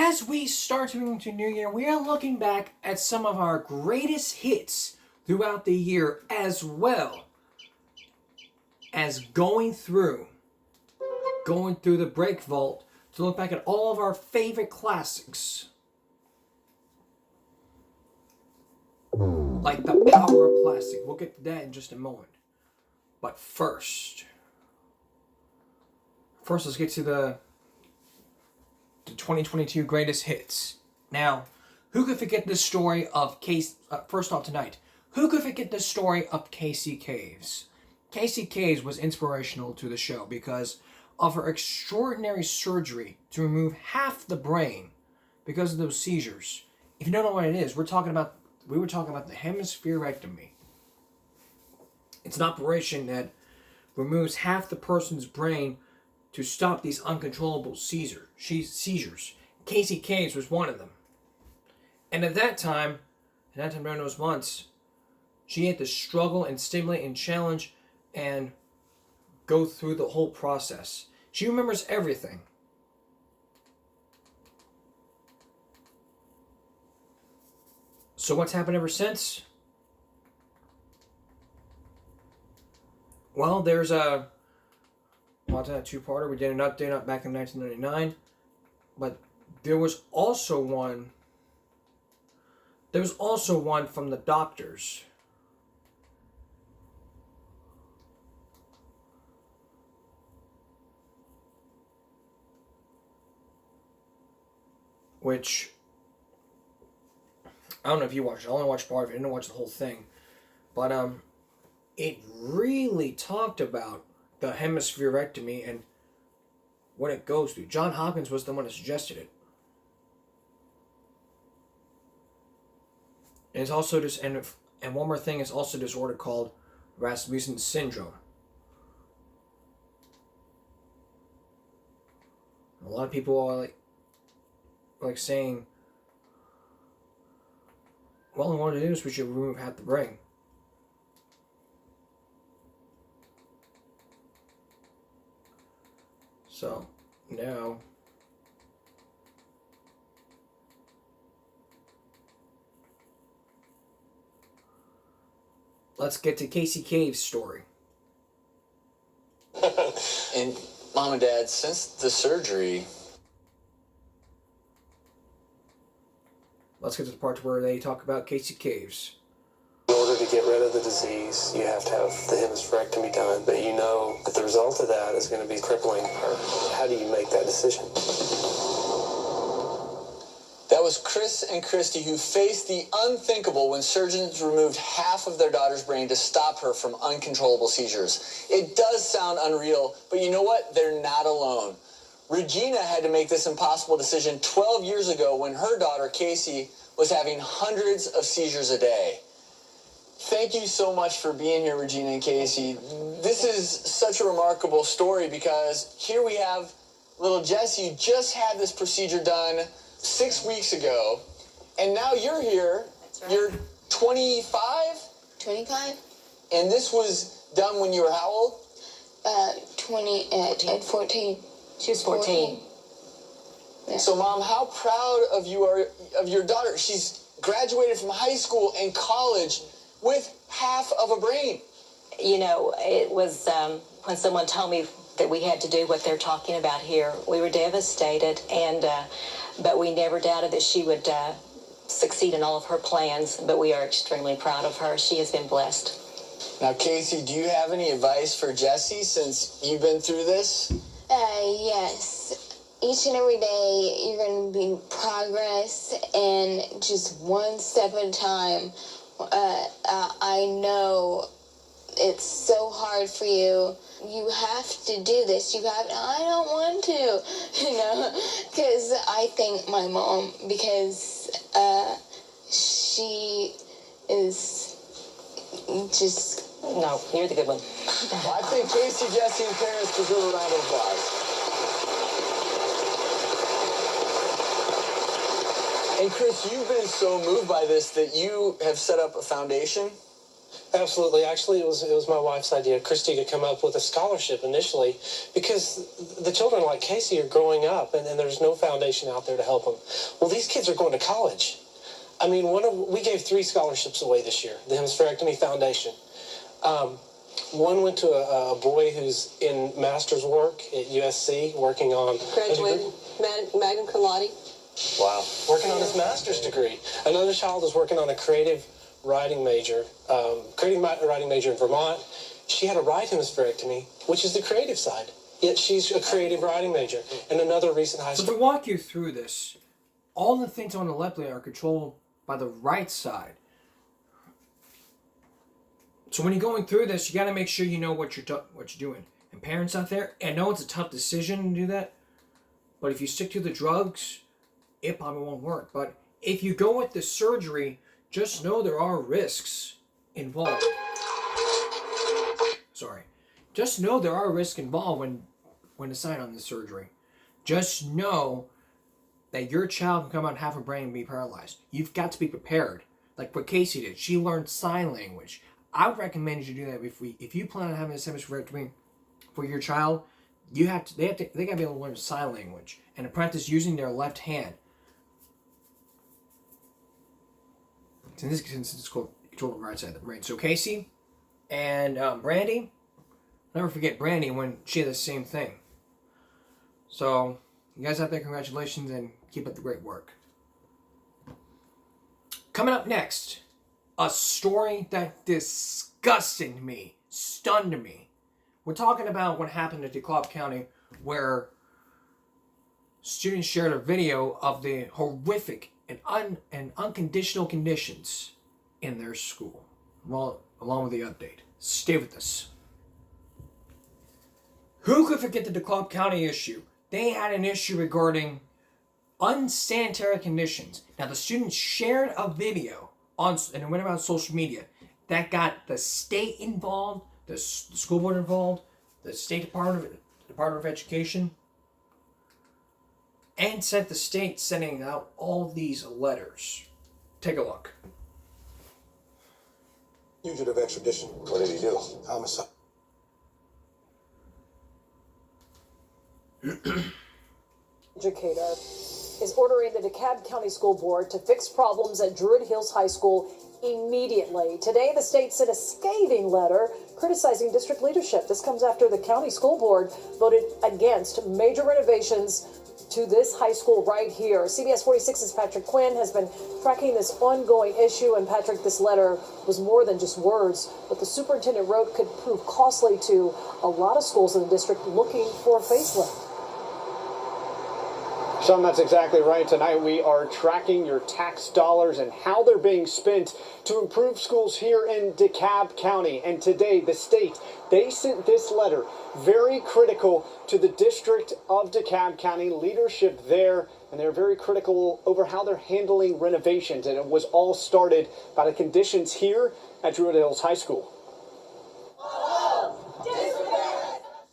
as we start to move into New Year, we are looking back at some of our greatest hits throughout the year, as well as going through the Break Vault to look back at all of our favorite classics. Like the Power of Plastic. We'll get to that in just a moment. But first let's get to the 2022 greatest hits. Now, who could forget the story of first off tonight, who could forget the story of Casey Caves? Casey Caves was inspirational to the show because of her extraordinary surgery to remove half the brain because of those seizures. If you don't know what it is, we were talking about the hemispherectomy. It's an operation that removes half the person's brain to stop these uncontrollable seizures. Casey Caves was one of them. And at that time during those months, she had to struggle and stimulate and challenge and go through the whole process. She remembers everything. So what's happened ever since? Well, there's a two-parter. We did an update back in 1999, but there was also one from the doctors. Which, I don't know if you watched it. I only watched part of it. I didn't watch the whole thing. But it really talked about the hemispherectomy and what it goes through. John Hopkins was the one that suggested it. And it's also and one more thing, is also a disorder called Rasmussen syndrome. A lot of people are like saying, well, all we want to do is we should remove half the brain. So, now, let's get to Casey Caves' story. And Mom and Dad, since the surgery... Let's get to the part where they talk about Casey Caves. In order to get rid of the disease, you have to have the hemispherectomy done, but you know that the result of that is going to be crippling her. How do you make that decision? That was Chris and Christy who faced the unthinkable when surgeons removed half of their daughter's brain to stop her from uncontrollable seizures. It does sound unreal, but you know what? They're not alone. Regina had to make this impossible decision 12 years ago when her daughter, Casey, was having hundreds of seizures a day. Thank you so much for being here, Regina and Casey. This is such a remarkable story because here we have little Jessie, who just had this procedure done 6 weeks ago, and now you're here. That's right. You're 25? 25. And this was done when you were how old? 14. She was 14. Yeah. So, Mom, how proud of you are of your daughter. She's graduated from high school and college with half of a brain. You know, it was when someone told me that we had to do what they're talking about here, we were devastated, and but we never doubted that she would succeed in all of her plans, but we are extremely proud of her. She has been blessed. Now, Casey, do you have any advice for Jessie since you've been through this? Yes. Each and every day, you're going to be progress, and just one step at a time. I know it's so hard for you. You have to do this. I don't want to, because I thank my mom because she is just... No, you're the good one. Well, I think Casey, Jessie, and parents deserve a round of applause. And Chris, you've been so moved by this that you have set up a foundation. Absolutely. Actually, it was my wife's idea, Christy, to come up with a scholarship initially because the children like Casey are growing up and there's no foundation out there to help them. Well, these kids are going to college. I mean, we gave 3 scholarships away this year, the Hemispherectomy Foundation. One went to a boy who's in master's work at USC, working on... Graduated, magna cum laude. Wow. Working on his master's degree. Another child is working on a creative writing major in Vermont. She had a right hemispherectomy, which is the creative side. Yet she's a creative writing major. And another recent high school... So to walk you through this, all the things on the left leg are controlled by the right side. So when you're going through this, you got to make sure you know what you're doing. And parents out there, I know it's a tough decision to do that, but if you stick to the drugs, it probably won't work. But if you go with the surgery, just know there are risks involved. Just know there are risks involved when deciding on the surgery. Just know that your child can come out half a brain and be paralyzed. You've got to be prepared. Like what Casey did. She learned sign language. I would recommend you do that if you plan on having a hemispherectomy for your child. They gotta be able to learn sign language and to practice using their left hand. In this case, it's called control the right side of the brain. So Casey and Brandy, never forget Brandy when she had the same thing. So you guys out there, congratulations and keep up the great work. Coming up next, a story that disgusted me, stunned me. We're talking about what happened in DeKalb County where students shared a video of the horrific and unconditional conditions in their school. Well, along with the update. Stay with us. Who could forget the DeKalb County issue? They had an issue regarding unsanitary conditions. Now, the students shared a video and it went around social media that got the state involved, the school board involved, the State Department of Education, and sent the state sending out all these letters. Take a look. Fugitive extradition. What did he do? Homicide. Educator is ordering the DeKalb County School Board to fix problems at Druid Hills High School immediately. Today, the state sent a scathing letter criticizing district leadership. This comes after the county school board voted against major renovations to this high school right here. CBS 46's Patrick Quinn has been tracking this ongoing issue. And Patrick, this letter was more than just words. What the superintendent wrote could prove costly to a lot of schools in the district looking for a facelift. Sean, that's exactly right. Tonight we are tracking your tax dollars and how they're being spent to improve schools here in DeKalb County. And today, the state, they sent this letter, very critical to the District of DeKalb County leadership there. And they're very critical over how they're handling renovations. And it was all started by the conditions here at Druid Hills High School.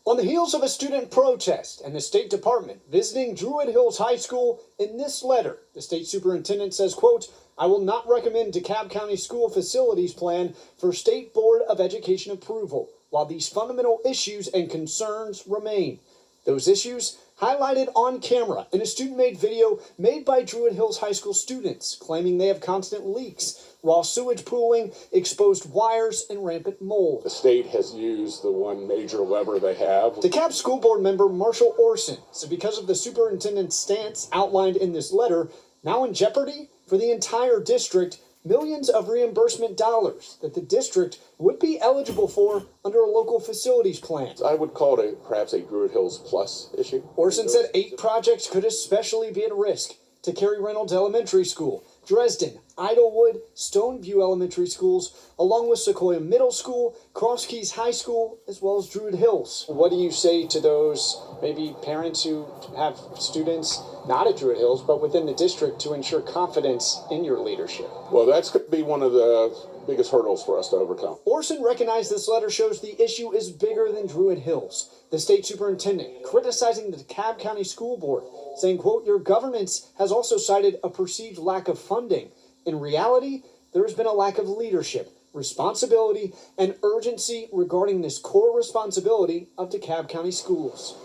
On the heels of a student protest and the State Department visiting Druid Hills High School, in this letter, the state superintendent says, quote, I will not recommend DeKalb County School Facilities Plan for State Board of Education approval, while these fundamental issues and concerns remain. Those issues highlighted on camera in a student-made video made by Druid Hills High School students, claiming they have constant leaks, raw sewage pooling, exposed wires, and rampant mold. The state has used the one major lever they have. DeKalb School Board member Marshall Orson said because of the superintendent's stance outlined in this letter, now in jeopardy for the entire district, millions of reimbursement dollars that the district would be eligible for under a local facilities plan. I would call it perhaps a Druid Hills Plus issue. Orson said 8 projects could especially be at risk to Carey Reynolds Elementary School, Dresden, Idlewood, Stoneview Elementary Schools, along with Sequoia Middle School, Cross Keys High School, as well as Druid Hills. What do you say to those maybe parents who have students not at Druid Hills, but within the district to ensure confidence in your leadership? Well, that's going to be one of the biggest hurdles for us to overcome. Orson recognized this letter shows the issue is bigger than Druid Hills. The state superintendent criticizing the DeKalb County School Board, saying, quote, your governance has also cited a perceived lack of funding. In reality, there has been a lack of leadership. responsibility, and urgency regarding this core responsibility of DeKalb County Schools.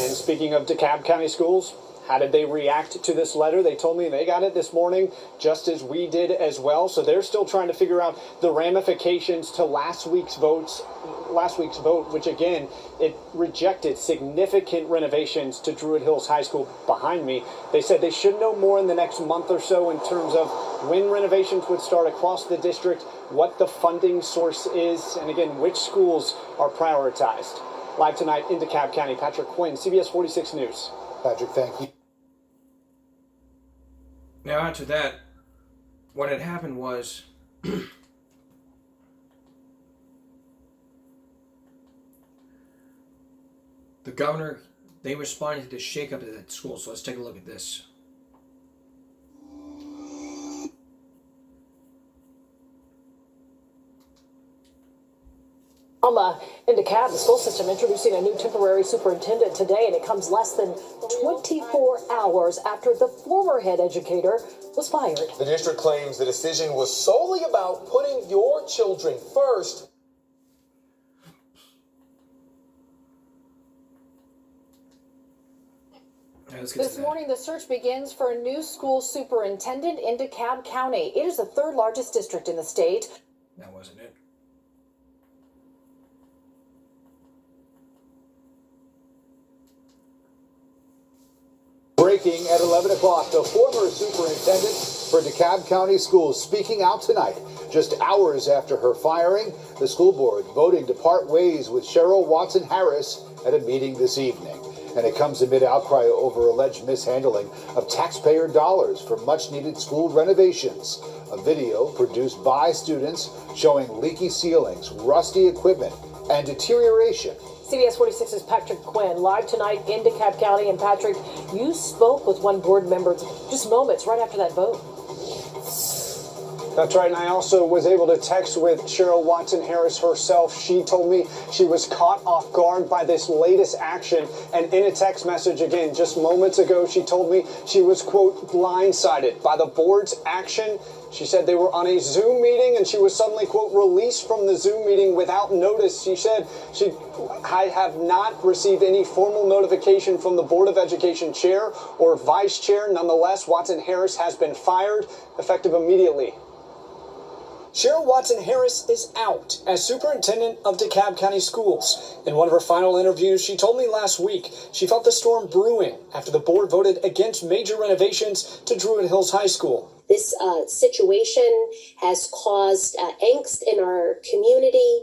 And speaking of DeKalb County Schools, how did they react to this letter? They told me they got it this morning, just as we did as well. So they're still trying to figure out the ramifications to last week's vote, which again, it rejected significant renovations to Druid Hills High School behind me. They said they should know more in the next month or so in terms of when renovations would start across the district, what the funding source is, and again, which schools are prioritized. Live tonight in DeKalb County, Patrick Quinn, CBS 46 News. Patrick, thank you. Now, after that, what had happened was the governor, they responded to the shakeup at that school. So let's take a look at this. In DeKalb, the school system introducing a new temporary superintendent today, and it comes less than 24 hours after the former head educator was fired. The district claims the decision was solely about putting your children first. This morning, the search begins for a new school superintendent in DeKalb County. It is the third largest district in the state. That wasn't it. Breaking at 11 o'clock, the former superintendent for DeKalb County Schools speaking out tonight. Just hours after her firing, the school board voting to part ways with Cheryl Watson Harris at a meeting this evening. And it comes amid outcry over alleged mishandling of taxpayer dollars for much-needed school renovations. A video produced by students showing leaky ceilings, rusty equipment, and deterioration. CBS 46's Patrick Quinn, live tonight in DeKalb County. And Patrick, you spoke with one board member just moments right after that vote. That's right, and I also was able to text with Cheryl Watson Harris herself. She told me she was caught off guard by this latest action, and in a text message, again, just moments ago, she told me she was, quote, blindsided by the board's action. She said they were on a Zoom meeting, and she was suddenly, quote, released from the Zoom meeting without notice. She said, I have not received any formal notification from the Board of Education chair or vice chair. Nonetheless, Watson Harris has been fired, effective immediately. Cheryl Watson Harris is out as superintendent of DeKalb County Schools. In one of her final interviews, she told me last week she felt the storm brewing after the board voted against major renovations to Druid Hills High School. This situation has caused angst in our community,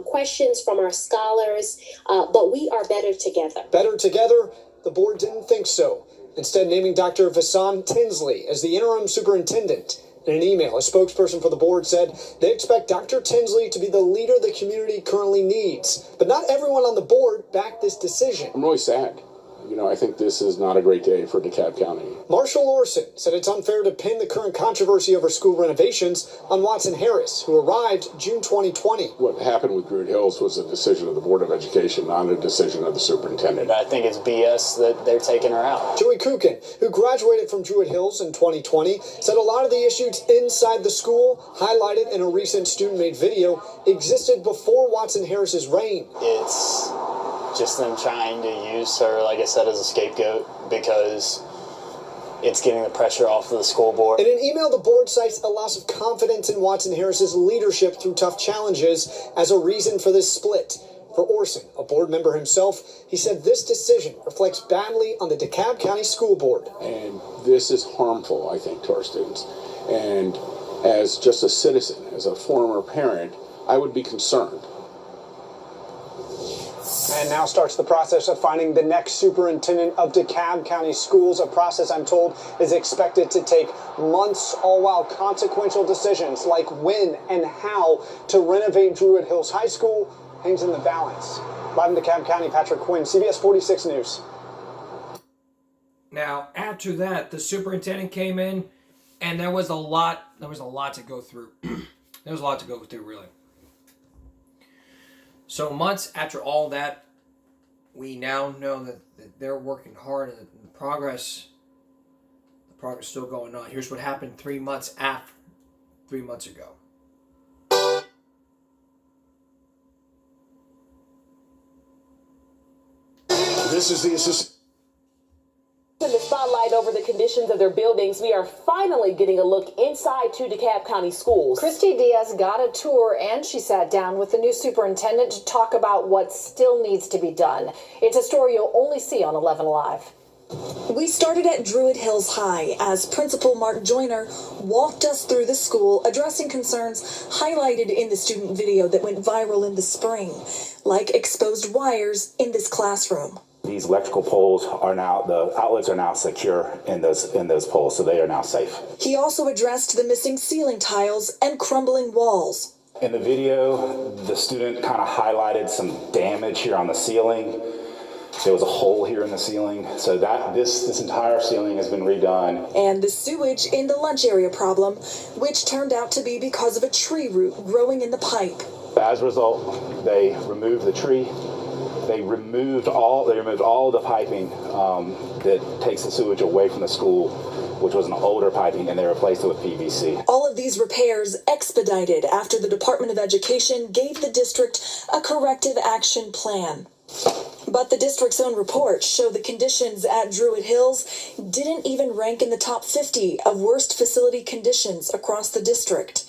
questions from our scholars, but we are better together. Better together? The board didn't think so, instead naming Dr. Vasan Tinsley as the interim superintendent. In an email, a spokesperson for the board said they expect Dr. Tinsley to be the leader the community currently needs. But not everyone on the board backed this decision. I'm really sad. I think this is not a great day for DeKalb County. Marshall Orson said it's unfair to pin the current controversy over school renovations on Watson Harris, who arrived June 2020. What happened with Druid Hills was a decision of the Board of Education, not a decision of the superintendent. I think it's BS that they're taking her out. Joey Kukin, who graduated from Druid Hills in 2020, said a lot of the issues inside the school, highlighted in a recent student-made video, existed before Watson Harris's reign. It's just them trying to use her, like I said, as a scapegoat because it's getting the pressure off of the school board. In an email, the board cites a loss of confidence in Watson Harris's leadership through tough challenges as a reason for this split. For Orson, a board member himself, he said this decision reflects badly on the DeKalb County School Board. And this is harmful, I think, to our students. And as just a citizen, as a former parent, I would be concerned. And now starts the process of finding the next superintendent of DeKalb County Schools, a process I'm told is expected to take months, all while consequential decisions like when and how to renovate Druid Hills High School hangs in the balance. Live in DeKalb County, Patrick Quinn, CBS 46 News. Now, after that, the superintendent came in, and there was a lot to go through. There was a lot to go through, really. So months after all that, we now know that they're working hard and the progress is still going on. Here's what happened 3 months 3 months ago. This is the assistant. In the spotlight over the conditions of their buildings, we are finally getting a look inside two DeKalb County schools. Christy Diaz got a tour and she sat down with the new superintendent to talk about what still needs to be done. It's a story you'll only see on 11 Alive. We started at Druid Hills High as Principal Mark Joyner walked us through the school, addressing concerns highlighted in the student video that went viral in the spring, like exposed wires in this classroom. These electrical poles are now, the outlets are now secure in those poles, so they are now safe. He also addressed the missing ceiling tiles and crumbling walls. In the video, the student kind of highlighted some damage here on the ceiling. There was a hole here in the ceiling, so that this entire ceiling has been redone. And the sewage in the lunch area problem, which turned out to be because of a tree root growing in the pipe. As a result, they removed the tree. They removed all the piping that takes the sewage away from the school, which was an older piping, and they replaced it with PVC. All of these repairs expedited after the Department of Education gave the district a corrective action plan. But the district's own reports show the conditions at Druid Hills didn't even rank in the top 50 of worst facility conditions across the district.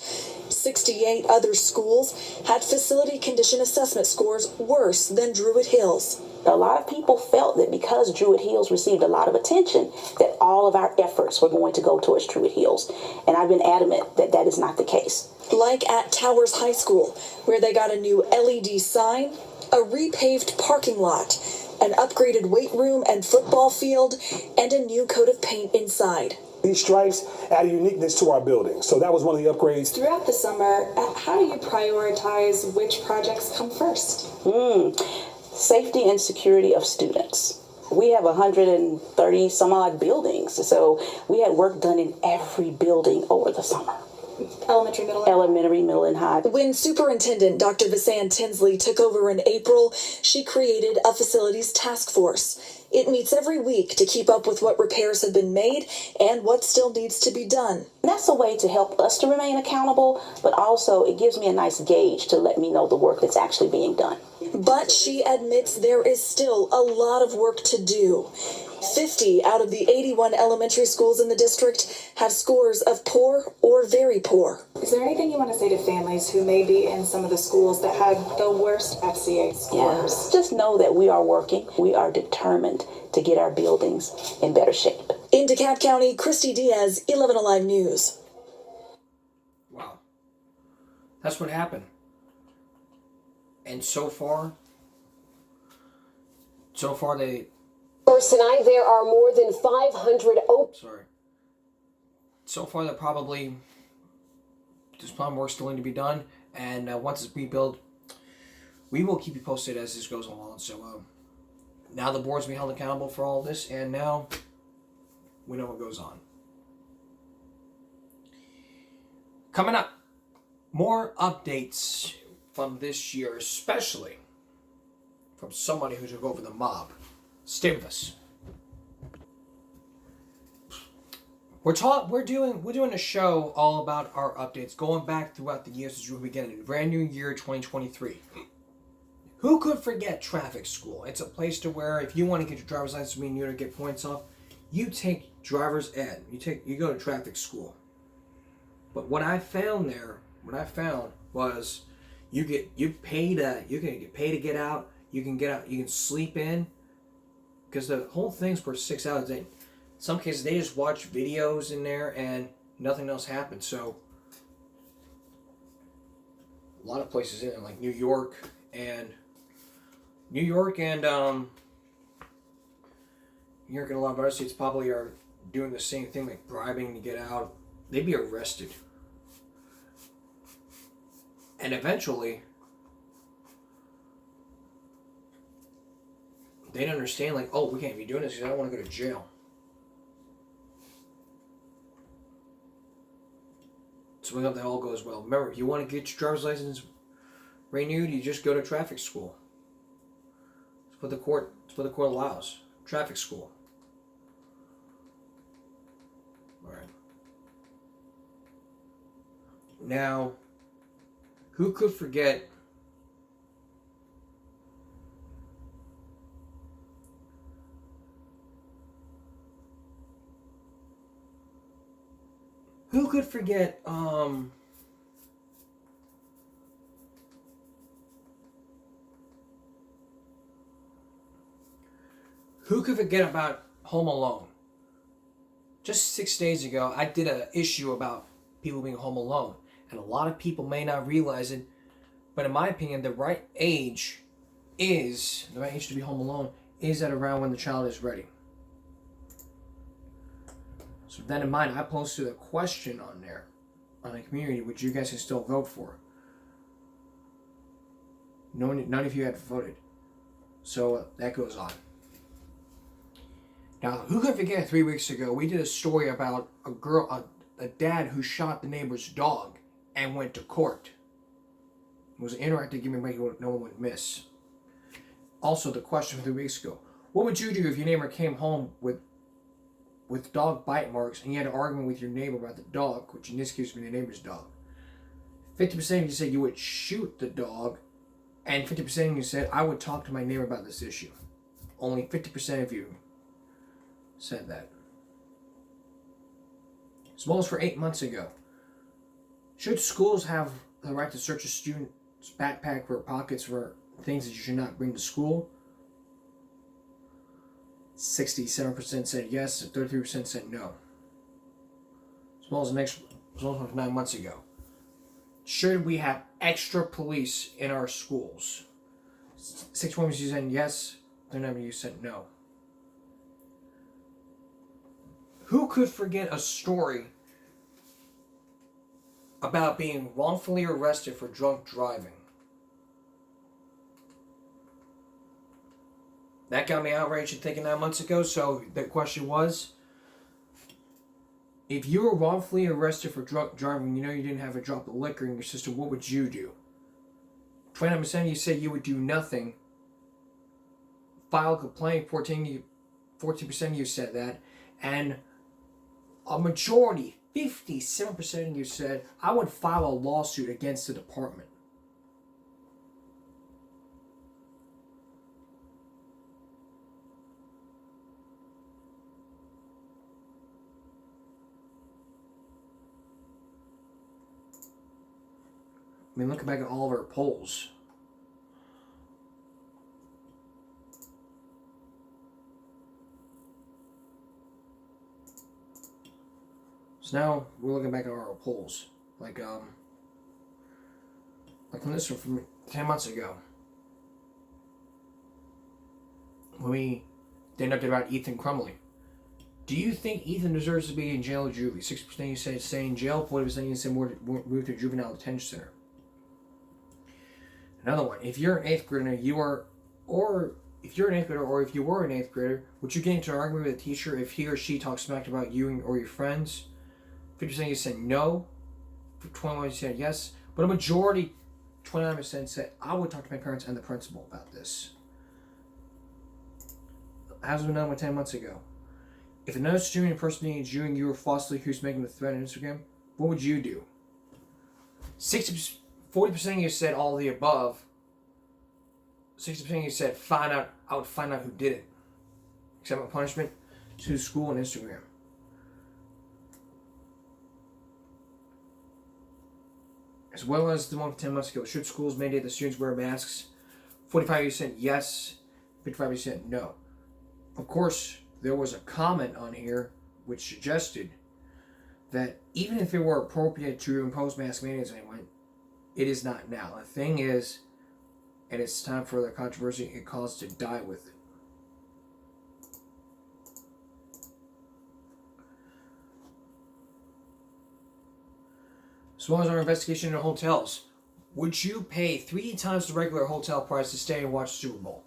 68 other schools had facility condition assessment scores worse than Druid Hills. A lot of people felt that because Druid Hills received a lot of attention, that all of our efforts were going to go towards Druid Hills. And I've been adamant that that is not the case. Like at Towers High School, where they got a new LED sign, a repaved parking lot, an upgraded weight room and football field, and a new coat of paint inside. These stripes add a uniqueness to our building, so that was one of the upgrades. Throughout the summer, how do you prioritize which projects come first? Safety and security of students. We have 130 some odd buildings, so we had work done in every building over the summer. Elementary, middle, and high. When Superintendent Dr. Visan Tinsley took over in April, she created a facilities task force. It meets every week to keep up with what repairs have been made and what still needs to be done. And that's a way to help us to remain accountable, but also it gives me a nice gauge to let me know the work that's actually being done. But she admits there is still a lot of work to do. 50 out of the 81 elementary schools in the district have scores of poor or very poor. Is there anything you want to say to families who may be in some of the schools that had the worst FCA scores? Yeah. Just know that we are working. We are determined to get our buildings in better shape. In DeKalb County, Christy Diaz, 11 Alive News. Wow. That's what happened. And so far they... First tonight, there are more than 500 So far, there's probably work still need to be done, and once it's rebuilt, we will keep you posted as this goes along. So now the board's being held accountable for all this, and now we know what goes on. Coming up, more updates from this year, especially from somebody who took over the mob. Stay with us. We're doing a show all about our updates going back throughout the years as we begin a brand new year 2023. Who could forget traffic school? It's a place to where if you want to get your driver's license, mean you to get points off, you take driver's ed. You go to traffic school. But what I found was you can get paid to get out. You can get out. You can sleep in. Because the whole thing's for 6 hours. In some cases, they just watch videos in there and nothing else happens. So, a lot of places in there, like New York and New York and a lot of other states probably are doing the same thing, like bribing to get out. They'd be arrested. And eventually, they don't understand, like, oh, we can't be doing this because I don't want to go to jail. So we hope that all goes well. Remember, if you want to get your driver's license renewed, you just go to traffic school. It's what the court allows. Traffic school. All right. Now, who could forget who could forget about Home Alone? Just 6 days ago, I did an issue about people being home alone. And a lot of people may not realize it, but in my opinion, the right age to be home alone is at around when the child is ready. So with that in mind, I posted a question on there, on the community, which you guys can still vote for. None of you had voted. So that goes on. Now, who could forget 3 weeks ago, we did a story about a dad who shot the neighbor's dog and went to court. It was an interactive game no one would miss. Also, the question from 3 weeks ago, what would you do if your neighbor came home with dog bite marks and you had an argument with your neighbor about the dog, which in this case would be the neighbor's dog? 50% of you said you would shoot the dog, and 50% of you said, I would talk to my neighbor about this issue. Only 50% of you said that. As well as for 8 months ago, should schools have the right to search a student's backpack for pockets for things that you should not bring to school? 67% said yes, and 33% said no. As well as 9 months ago. Should we have extra police in our schools? 61% of you said yes, 39% of you said no. Who could forget a story about being wrongfully arrested for drunk driving? That got me outraged and thinking 9 months ago. So the question was, if you were wrongfully arrested for drunk driving, you know you didn't have a drop of liquor in your system, what would you do? 29% of you said you would do nothing. File a complaint. 14% of you said that. And a majority, 57% of you said, I would file a lawsuit against the department. I mean, look back at all of our polls. So now we're looking back at our polls. Like on this one from 10 months ago. When we did an update about Ethan Crumley. Do you think Ethan deserves to be in jail or juvie? 60% of you said stay in jail, 40% of you said move to a juvenile detention center. Another one, if you're an 8th grader, if you were an 8th grader, would you get into an argument with a teacher if he or she talks smack about you or your friends? 50% of you said no. 21% said yes. But a majority, 29% said, I would talk to my parents and the principal about this. As was done with 10 months ago. If another student impersonated you and you were falsely accused of making a threat on Instagram, what would you do? 40% of you said all of the above. 60% of you said I would find out who did it. Accept my punishment to school and Instagram. As well as the one from 10 months ago, should schools mandate that students wear masks? 45% yes, 55% no. Of course, there was a comment on here which suggested that even if it were appropriate to impose mask mandates on anyone, it is not now. The thing is, and it's time for the controversy it caused to die with it. As well as our investigation into hotels. Would you pay 3 times the regular hotel price to stay and watch Super Bowl?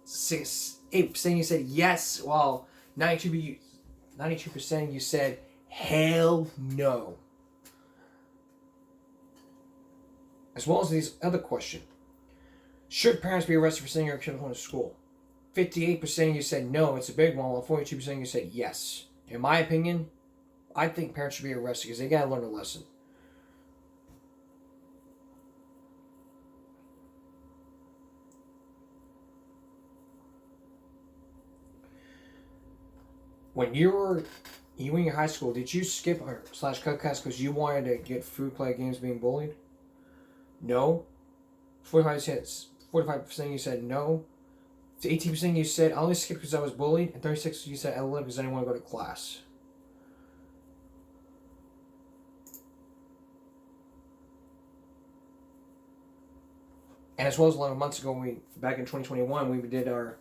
8% you said yes, while 92% you said hell no. As well as these other question. Should parents be arrested for sending their children home to school? 58% of you said no, it's a big one, while 42% of you said yes. In my opinion, I think parents should be arrested because they gotta learn a lesson. when you in your high school, did you skip or / cut class because you wanted to get food play games being bullied? No. 45% you said no. 18% you said I only skipped because I was bullied, and 36% you said I left because I didn't want to go to class. And as well as 11 months ago, back in 2021, we did our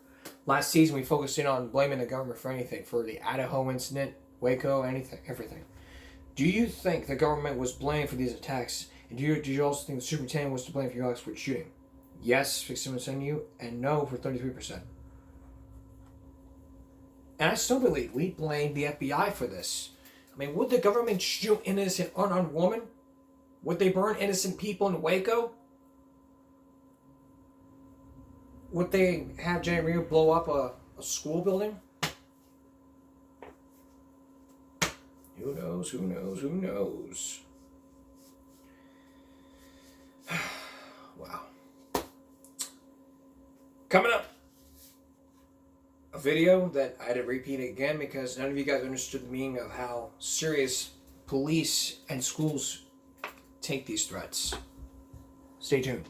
last season. We focused in on blaming the government for anything, for the Idaho incident, Waco, anything, everything. Do you think the government was blamed for these attacks? And do you also think the superintendent was to blame for your Oxford shooting? Yes, 67% you, and no for 33%. And I still believe we blame the FBI for this. I mean, would the government shoot innocent, unarmed woman? Would they burn innocent people in Waco? Would they have Janet Reno blow up a school building? Who knows, who knows, who knows? Wow. Coming up, a video that I had to repeat again because none of you guys understood the meaning of how serious police and schools take these threats. Stay tuned.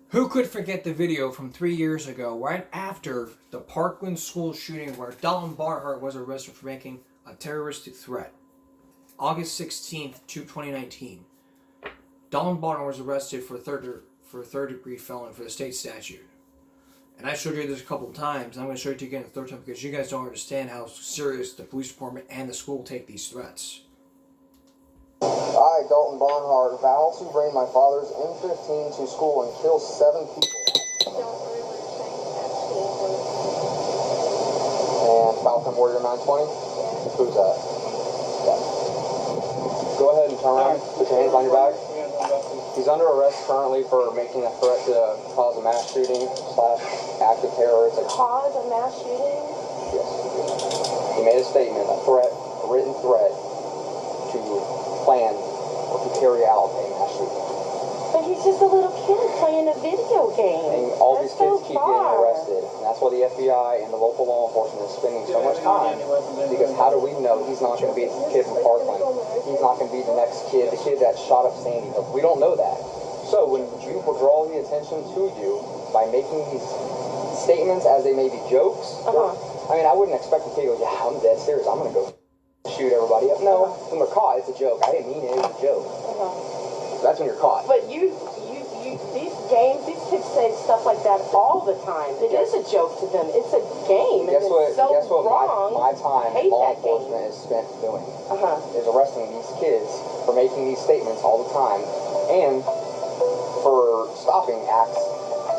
Who could forget the video from 3 years ago, right after the Parkland school shooting where Dalton Barnhart was arrested for making a terroristic threat? August 16th, 2019. Dalton Barnhart was arrested for third-degree felony for the state statute. And I showed you this a couple of times. I'm going to show it to you again the third time because you guys don't understand how serious the police department and the school take these threats. I, Dalton Barnhart, vow to bring my father's M15 to school and kill 7 people. And Falcon Warrior 920? Who's that? Yeah. Go ahead and turn around. Put your hands on your back. He's under arrest currently for making a threat to cause a mass shooting / act of terror. Cause a mass shooting? Yes. He made a statement, a written threat to plan or to carry out a mass shooting. But he's just a little kid playing a video game. And all these kids keep getting arrested. And that's why the FBI and the local law enforcement is spending so much time. Because how do we know he's not going to be the kid from Parkland? He's not going to be the next kid, the kid that shot up Sandy Hook. We don't know that. So when you draw the attention to you by making these statements as they may be jokes, I mean, I wouldn't expect the kid to go, yeah, I'm dead serious. I'm going to go shoot everybody up. No, when they're caught, it's a joke. I didn't mean it. It was a joke. So that's when you're caught. But these games, these kids say stuff like that all the time. It is a joke to them. It's a game. Guess what wrong. my time law enforcement is spent doing? Is arresting these kids for making these statements all the time and for stopping acts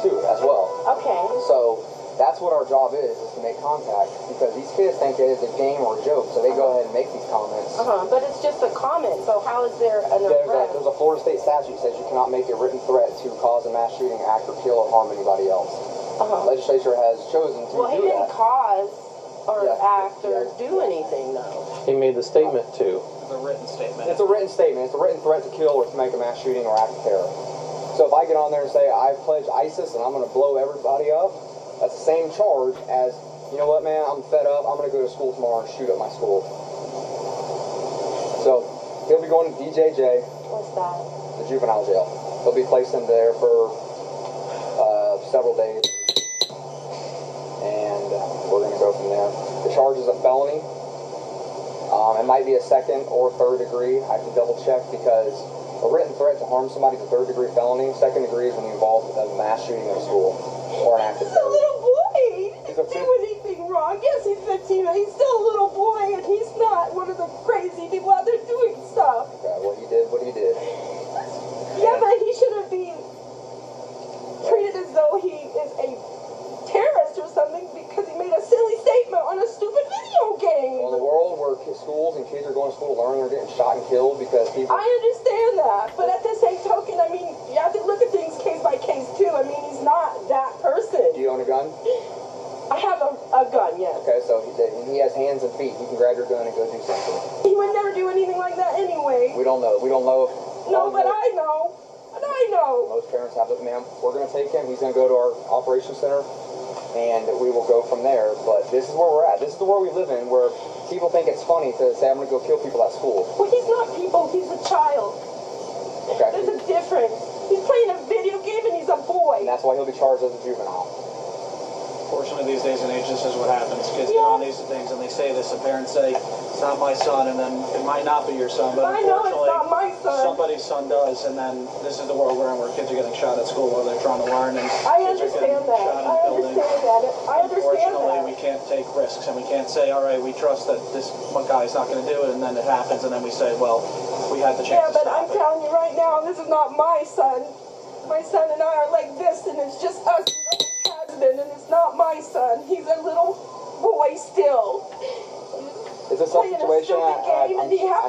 too as well. Okay. So that's what our job is to make contact because these kids think it is a game or a joke, so they go ahead and make these comments. But it's just a comment, so how is there an arrest? There's a Florida state statute that says you cannot make a written threat to cause a mass shooting, act, or kill or harm anybody else. Legislature has chosen to do that. Well, he didn't cause or act or do anything, though. He made the statement, too. It's a written statement. It's a written statement. It's a written threat to kill or to make a mass shooting or act of terror. So if I get on there and say, I pledge ISIS and I'm going to blow everybody up, that's the same charge as, you know what, man, I'm fed up. I'm going to go to school tomorrow and shoot up my school. So he'll be going to DJJ. What's that? The juvenile jail. He'll be placed in there for several days. And we're going to go from there. The charge is a felony. It might be a second or third degree. I have to double check because a written threat to harm somebody is a third degree felony. Second degree is when you're involved with a mass shooting in a school or an act of terror. He's a little boy. He didn't do anything wrong. Yes, he's 15, but he's still a little boy, and he's not one of the crazy people out there doing stuff. Okay, well, he did what he did. Yeah, but he shouldn't be treated as though he is a terrorist or something because he made a silly statement on a stupid video game. Well, in a world where schools and kids are going to school learning, they're getting shot and killed because people... I understand that, but at the same token, I mean, you have to look at things case by case, too. I mean, he's not that person. Do you own a gun? I have a gun, yes. Okay, so he has hands and feet. He can grab your gun and go do something. He would never do anything like that anyway. We don't know. We don't know if... No, but I know. But I know. Most parents have it, ma'am. We're going to take him. He's going to go to our operations center. and we will go from there. But this is where we're at. This is the world we live in, where people think it's funny to say, I'm going to go kill people at school. Well, he's not people. He's a child. Okay. There's a difference. He's playing a video game and he's a boy. And that's why he'll be charged as a juvenile. Unfortunately, these days and age, this is what happens. Kids get on these things and they say this, and parents say, it's not my son, and then it might not be your son, but I know it's not my son. Somebody's son does, and then this is the world we're in, where kids are getting shot at school while they're trying to learn, and I understand that. I understand Unfortunately, that. we can't take risks, and we can't say, all right, we trust that this one guy's not going to do it, and then it happens, and then we say, well, we had the chance Yeah, but I'm telling you right now, this is not my son. My son and I are like this, and it's just us. And it's not my son. He's a little boy still. It's a tough situation. I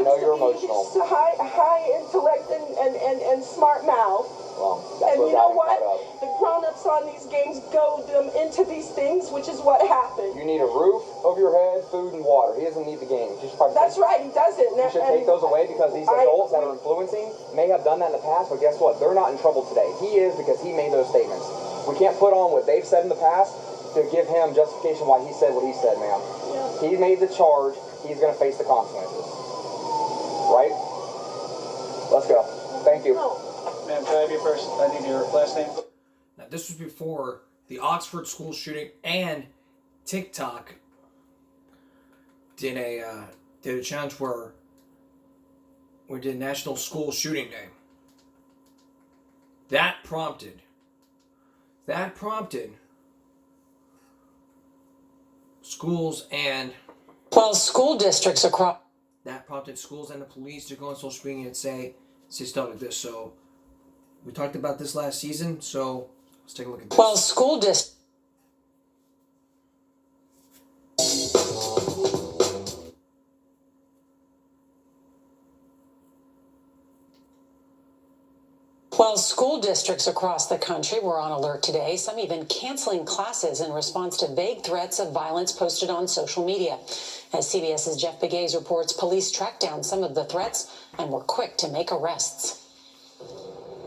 know you're emotional. High intellect and smart mouth. Well, that's and what you know got me what? caught up. The grown-ups on these games goad them into these things, which is what happened. You need a roof over your head, food, and water. He doesn't need the games. That's right, he doesn't. You should take those away, because these adults that are influencing may have done that in the past, but guess what? They're not in trouble today. He is, because he made those statements. We can't put on what they've said in the past to give him justification why he said what he said, ma'am. Yeah. He made the charge. He's going to face the consequences. Right? Let's go. Thank you. Ma'am, can I have your first? I need your last name. Now, this was before the Oxford school shooting, and TikTok did a challenge where we did National School Shooting Day. That prompted schools and school districts across schools and the police to go on social media and say stuff like this. So we talked about this last season, so let's take a look at this. School districts. School districts across the country were on alert today, some even canceling classes in response to vague threats of violence posted on social media. As CBS's Jeff Begays reports, police tracked down some of the threats and were quick to make arrests.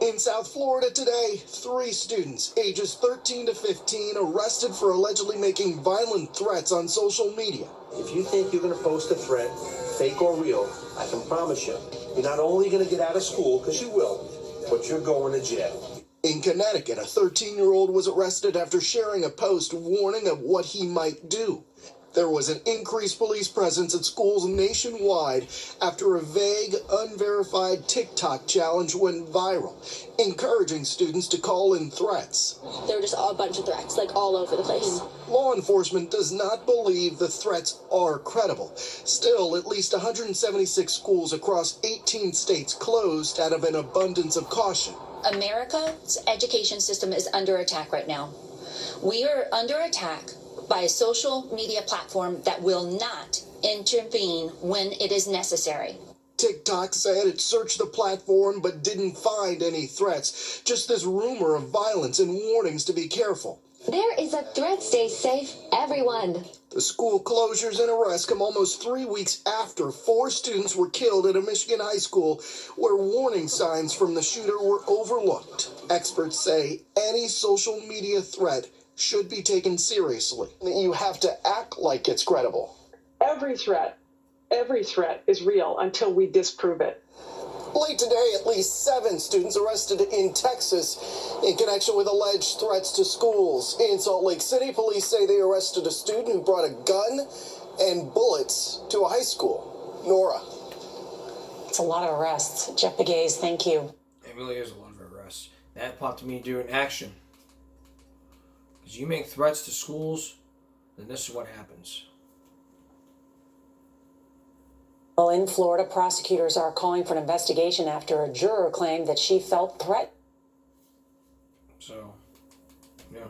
In South Florida today, 3 students, ages 13 to 15, arrested for allegedly making violent threats on social media. If you think you're going to post a threat, fake or real, I can promise you, you're not only going to get out of school, because you will, but you're going to jail. In Connecticut, a 13-year-old was arrested after sharing a post warning of what he might do. There was an increased police presence at schools nationwide after a vague, unverified TikTok challenge went viral, encouraging students to call in threats. There were just a bunch of threats, like all over the place. Law enforcement does not believe the threats are credible. Still, at least 176 schools across 18 states closed out of an abundance of caution. America's education system is under attack right now. We are under attack by a social media platform that will not intervene when it is necessary. TikTok said it searched the platform but didn't find any threats, just this rumor of violence and warnings to be careful. There is a threat. Stay safe, everyone. The school closures and arrests come almost 3 weeks after 4 students were killed at a Michigan high school where warning signs from the shooter were overlooked. Experts say any social media threat should be taken seriously. You have to act like it's credible. Every threat is real until we disprove it. Late today, at least 7 students arrested in Texas in connection with alleged threats to schools. In Salt Lake City, police say they arrested a student who brought a gun and bullets to a high school. Nora. It's a lot of arrests. Jeff Begays, thank you. It really is a lot of arrests. That prompted me to do an action. Because you make threats to schools, then this is what happens. Well, in Florida, prosecutors are calling for an investigation after a juror claimed that she felt threatened. So, yeah.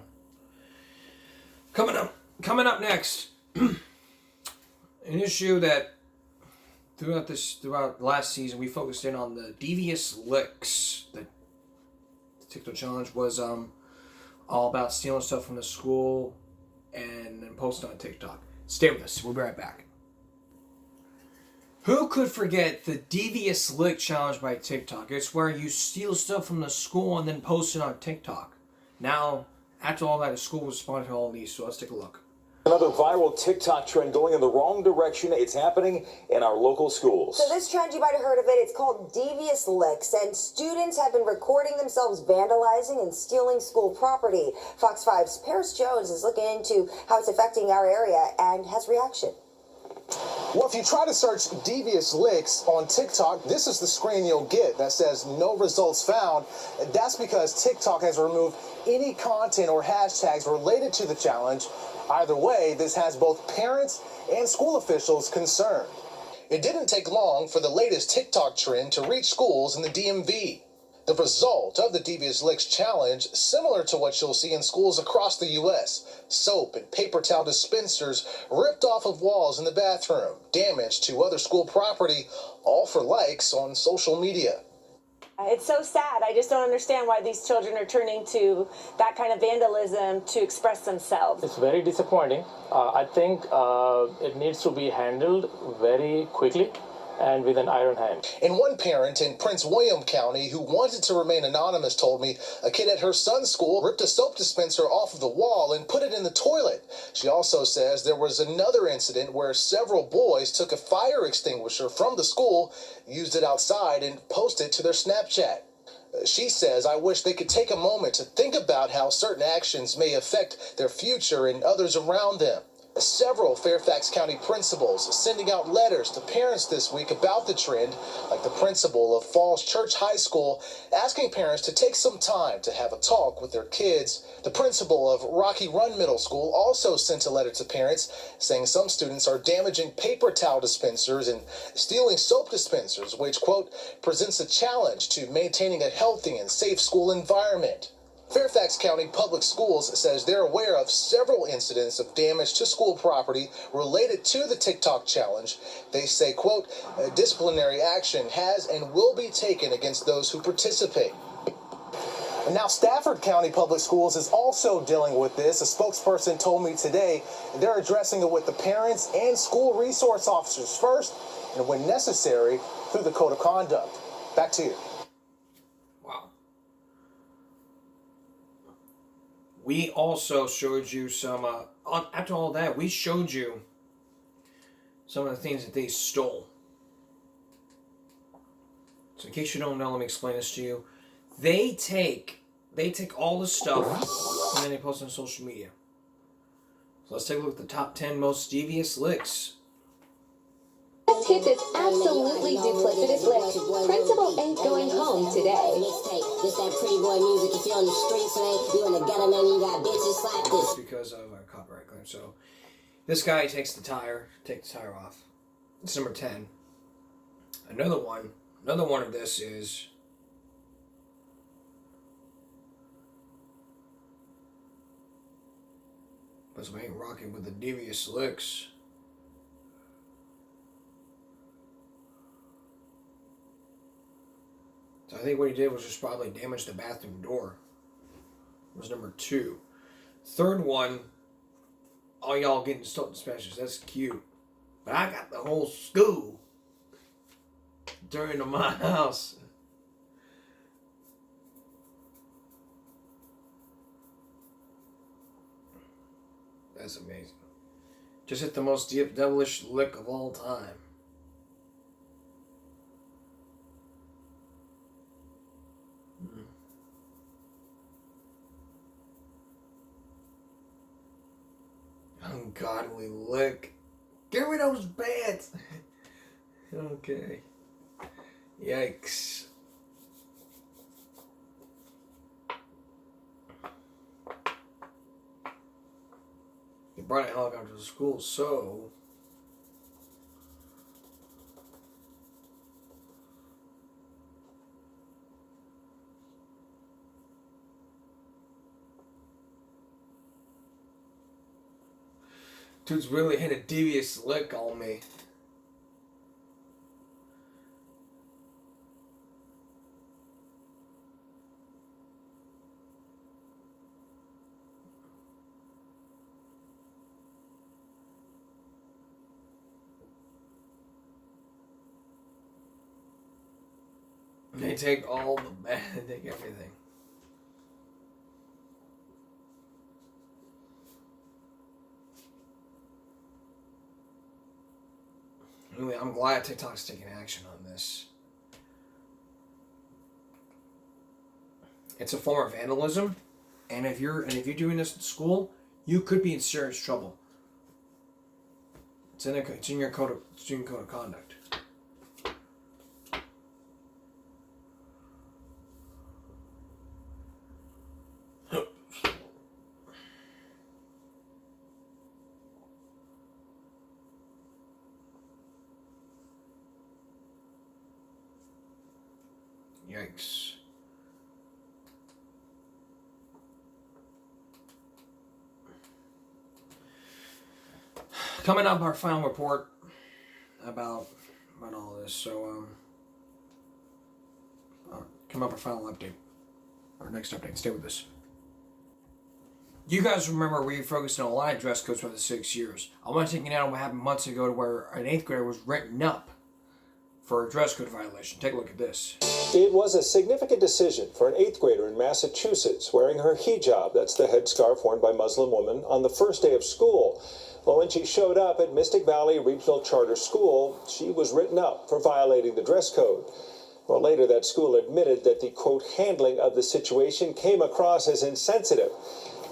Coming up next, an issue that throughout last season we focused in on the devious licks. The TikTok challenge was all about stealing stuff from the school and then posting on TikTok. Stay with us. We'll be right back. Who could forget the devious lick challenge by TikTok? It's where you steal stuff from the school and then post it on TikTok. Now, after all that, the school responded to all these, so let's take a look. Another viral TikTok trend going in the wrong direction. It's happening in our local schools. So this trend, you might have heard of it, it's called Devious Licks, and students have been recording themselves vandalizing and stealing school property. Fox 5's Paris Jones is looking into how it's affecting our area and has reaction. Well, if you try to search Devious Licks on TikTok, this is the screen you'll get that says no results found. That's because TikTok has removed any content or hashtags related to the challenge. Either way, this has both parents and school officials concerned. It didn't take long for the latest TikTok trend to reach schools in the DMV. The result of the Devious Licks challenge, similar to what you'll see in schools across the U.S. Soap and paper towel dispensers ripped off of walls in the bathroom, damage to other school property, all for likes on social media. It's so sad. I just don't understand why these children are turning to that kind of vandalism to express themselves. It's very disappointing. I think it needs to be handled very quickly and with an iron hand. And one parent in Prince William County who wanted to remain anonymous told me a kid at her son's school ripped a soap dispenser off of the wall and put it in the toilet. She also says there was another incident where several boys took a fire extinguisher from the school, used it outside, and posted it to their Snapchat. She says, I wish they could take a moment to think about how certain actions may affect their future and others around them. Several Fairfax County principals sending out letters to parents this week about the trend, like the principal of Falls Church High School, asking parents to take some time to have a talk with their kids. The principal of Rocky Run Middle School also sent a letter to parents saying some students are damaging paper towel dispensers and stealing soap dispensers, which, quote, presents a challenge to maintaining a healthy and safe school environment. Fairfax County Public Schools says they're aware of several incidents of damage to school property related to the TikTok challenge. They say, quote, disciplinary action has and will be taken against those who participate. And now Stafford County Public Schools is also dealing with this. A spokesperson told me today they're addressing it with the parents and school resource officers first, and when necessary, through the code of conduct. Back to you. We also showed you some, after all that, we showed you some of the things that they stole. So in case you don't know, let me explain this to you. They take all the stuff and then they post it on social media. So let's take a look at the top 10 most devious licks. This kid is absolutely duplicitous licks. Principal ain't going home today. This that pretty boy music. If you're on the streets, man, you in the gutter, man, you got bitches like this. Because of a copyright claim. So this guy takes the tire off. It's number 10. Another one of this is because we ain't rocking with the devious licks. So I think what he did was just probably damage the bathroom door. It was number 2. Third one, all y'all getting soap dispensers. That's cute. But I got the whole school turned to my house. That's amazing. Just hit the most devilish lick of all time. Ungodly lick. Get rid of those beds. Okay. Yikes. He brought a helicopter to the school, so dude's really hit a devious lick on me. They take all the bad, they take everything. I'm glad TikTok's taking action on this. It's a form of vandalism, and if you're doing this at school, you could be in serious trouble. It's in your code of student code of conduct. Yikes. Coming up, our final report about all this. So, come up our final update. Our next update. Stay with us. You guys remember we focused on a lot of dress codes for the 6 years. I want to take you down on what happened months ago to where an 8th grader was written up for a dress code violation. Take a look at this. It was a significant decision for an 8th grader in Massachusetts wearing her hijab, that's the headscarf worn by Muslim women, on the first day of school. Well, when she showed up at Mystic Valley Regional Charter School, she was written up for violating the dress code. Well, later that school admitted that the, quote, handling of the situation came across as insensitive.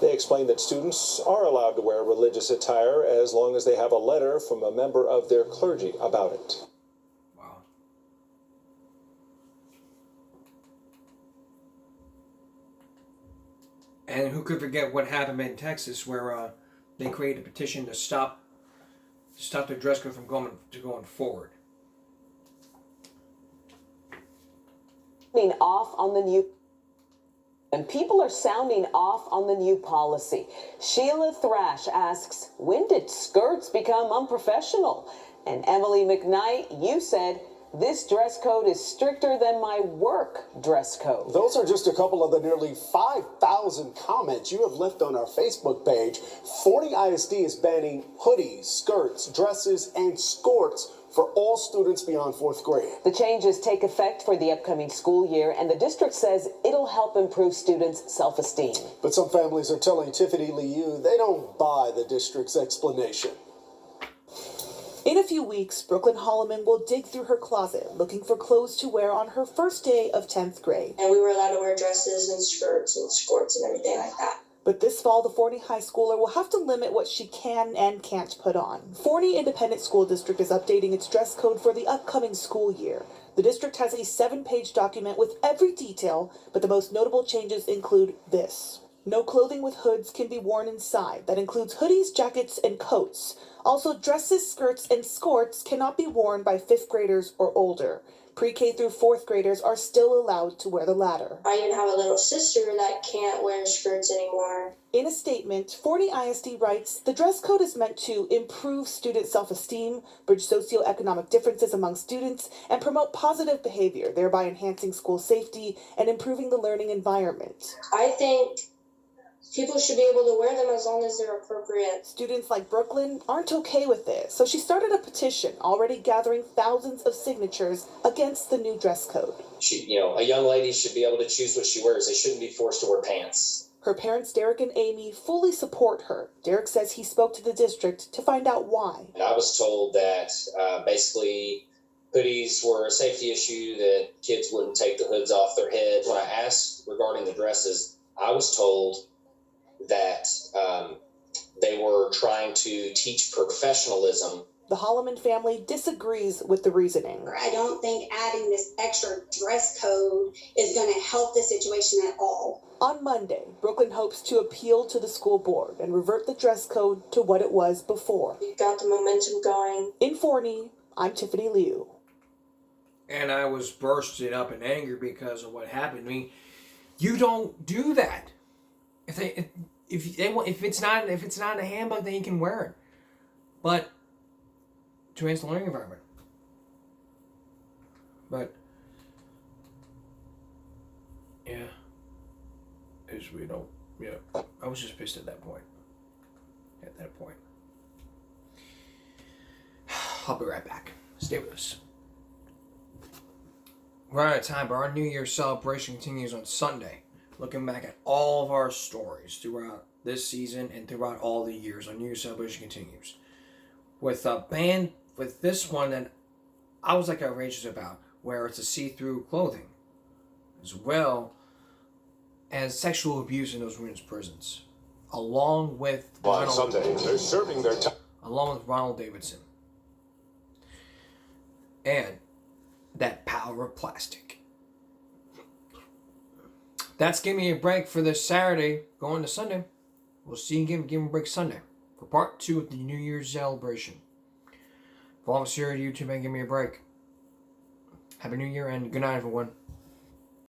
They explained that students are allowed to wear religious attire as long as they have a letter from a member of their clergy about it. And who could forget what happened in Texas, where they created a petition to stop the dress code from going forward. Off on the new, and people are sounding off on the new policy. Sheila Thrash asks, when did skirts become unprofessional? And Emily McKnight, you said, this dress code is stricter than my work dress code. Those are just a couple of the nearly 5,000 comments you have left on our Facebook page. Forney ISD is banning hoodies, skirts, dresses, and skirts for all students beyond 4th grade. The changes take effect for the upcoming school year, and the district says it'll help improve students' self-esteem. But some families are telling Tiffany Liu they don't buy the district's explanation. In a few weeks, Brooklyn Holloman will dig through her closet looking for clothes to wear on her first day of 10th grade. And we were allowed to wear dresses and skirts and skirts and everything like that. But this fall, the Forney high schooler will have to limit what she can and can't put on. Forney Independent School District is updating its dress code for the upcoming school year. The district has a 7-page document with every detail, but the most notable changes include this. No clothing with hoods can be worn inside. That includes hoodies, jackets, and coats. Also, dresses, skirts, and skirts cannot be worn by 5th graders or older. Pre-K through 4th graders are still allowed to wear the latter. I even have a little sister that can't wear skirts anymore. In a statement, Forney ISD writes, the dress code is meant to improve student self-esteem, bridge socioeconomic differences among students, and promote positive behavior, thereby enhancing school safety and improving the learning environment. I think people should be able to wear them as long as they're appropriate. Students like Brooklyn aren't okay with this, so she started a petition already gathering thousands of signatures against the new dress code. A young lady should be able to choose what she wears. They shouldn't be forced to wear pants. Her parents, Derek and Amy, fully support her. Derek says he spoke to the district to find out why. And I was told that basically hoodies were a safety issue, that kids wouldn't take the hoods off their head. When I asked regarding the dresses, I was told that they were trying to teach professionalism. The Holloman family disagrees with the reasoning. I don't think adding this extra dress code is going to help the situation at all. On Monday, Brooklyn hopes to appeal to the school board and revert the dress code to what it was before. We've got the momentum going. In Forney, I'm Tiffany Liu. And I was bursting up in anger because of what happened. I mean, you don't do that. If it's not in a handbook, then you can wear it. But to enhance the learning environment. But yeah, as we don't. Yeah, I was just pissed at that point. I'll be right back. Stay with us. We're out of time, but our New Year's celebration continues on Sunday. Looking back at all of our stories throughout this season and throughout all the years, our New Year's celebration continues. With this one that I was like outrageous about, where it's a see-through clothing, as well as sexual abuse in those women's prisons, along with Sunday, they're serving their time. along with Ronald Davidson, and that power of plastic. That's Give Me a Break for this Saturday, going to Sunday. We'll see you again, Give Me a Break Sunday, for part 2 of the New Year's celebration. For all of us here at YouTube, and Give Me a Break. Happy New Year and good night, everyone.